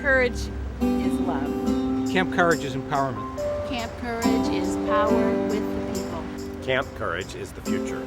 Courage is love. Camp Courage is empowerment. Camp Courage is power with the people. Camp Courage is the future.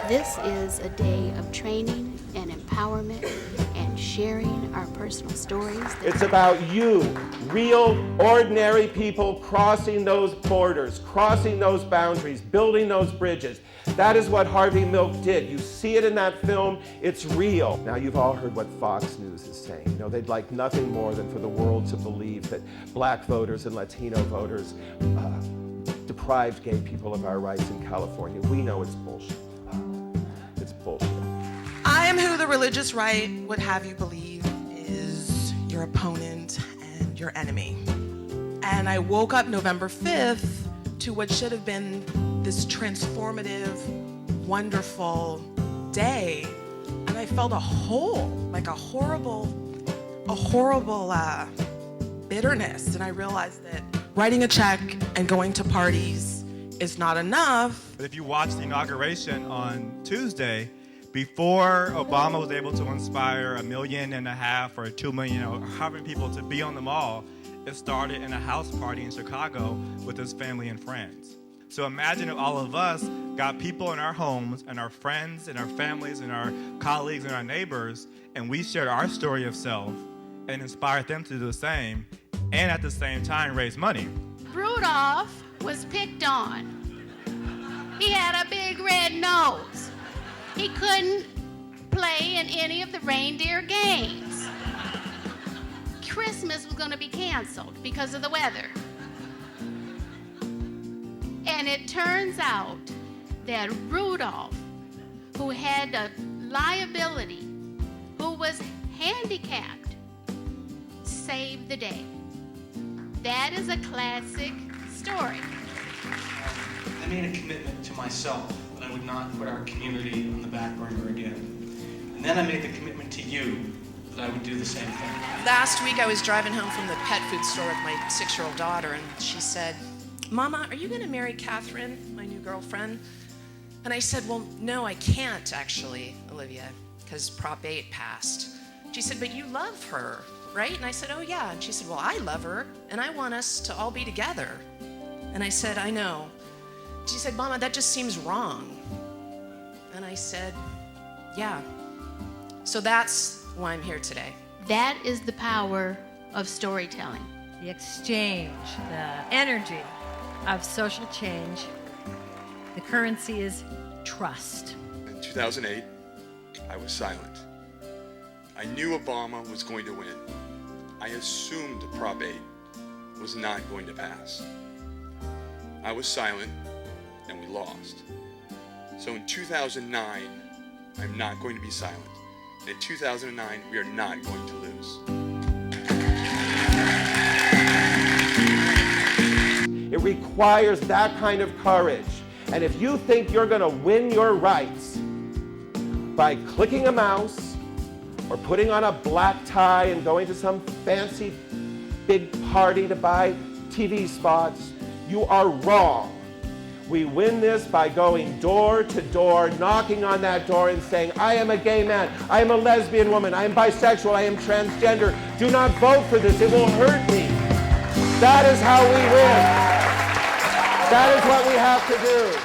This is a day of training and empowerment and sharing our personal stories. It's about you, real, ordinary people crossing those borders, crossing those boundaries, building those bridges. That is what Harvey Milk did. You see it in that film, it's real. Now you've all heard what Fox News is saying. You know, they'd like nothing more than for the world to believe that black voters and Latino voters deprived gay people of our rights in California. We know it's bullshit. It's bullshit. I am who the religious right would have you believe is your opponent and your enemy. And I woke up November 5th to what should have been this transformative, wonderful day. And I felt a hole, like a horrible bitterness. And I realized that writing a check and going to parties is not enough. But if you watch the inauguration on Tuesday, before Obama was able to inspire 1.5 million or 2 million, however many people to be on the mall, it started in a house party in Chicago with his family and friends. So imagine if all of us got people in our homes and our friends and our families and our colleagues and our neighbors, and we shared our story of self and inspired them to do the same, and at the same time raise money. Rudolph was picked on. He had a big red nose. He couldn't play in any of the reindeer games. Christmas was going to be canceled because of the weather. And it turns out that Rudolph, who had a liability, who was handicapped, saved the day. That is a classic story. I made a commitment to myself that I would not put our community on the back burner again. And then I made the commitment to you that I would do the same thing. Last week I was driving home from the pet food store with my 6-year-old daughter, and she said, "Mama, are you gonna marry Catherine, my new girlfriend?" And I said, "Well, no, I can't actually, Olivia, because Prop 8 passed." She said, "But you love her, right?" And I said, "Oh yeah." And she said, "Well, I love her, and I want us to all be together." And I said, "I know." She said, "Mama, that just seems wrong." And I said, "Yeah." So that's why I'm here today. That is the power of storytelling. The exchange, the energy of social change. The currency is trust. In 2008, I was silent. I knew Obama was going to win. I assumed Prop 8 was not going to pass. I was silent, and we lost. So in 2009, I'm not going to be silent. And in 2009, we are not going to lose. It requires that kind of courage. And if you think you're going to win your rights by clicking a mouse or putting on a black tie and going to some fancy big party to buy TV spots, you are wrong. We win this by going door to door, knocking on that door and saying, "I am a gay man, I am a lesbian woman, I am bisexual, I am transgender. Do not vote for this, it will hurt me." That is how we win. That is what we have to do.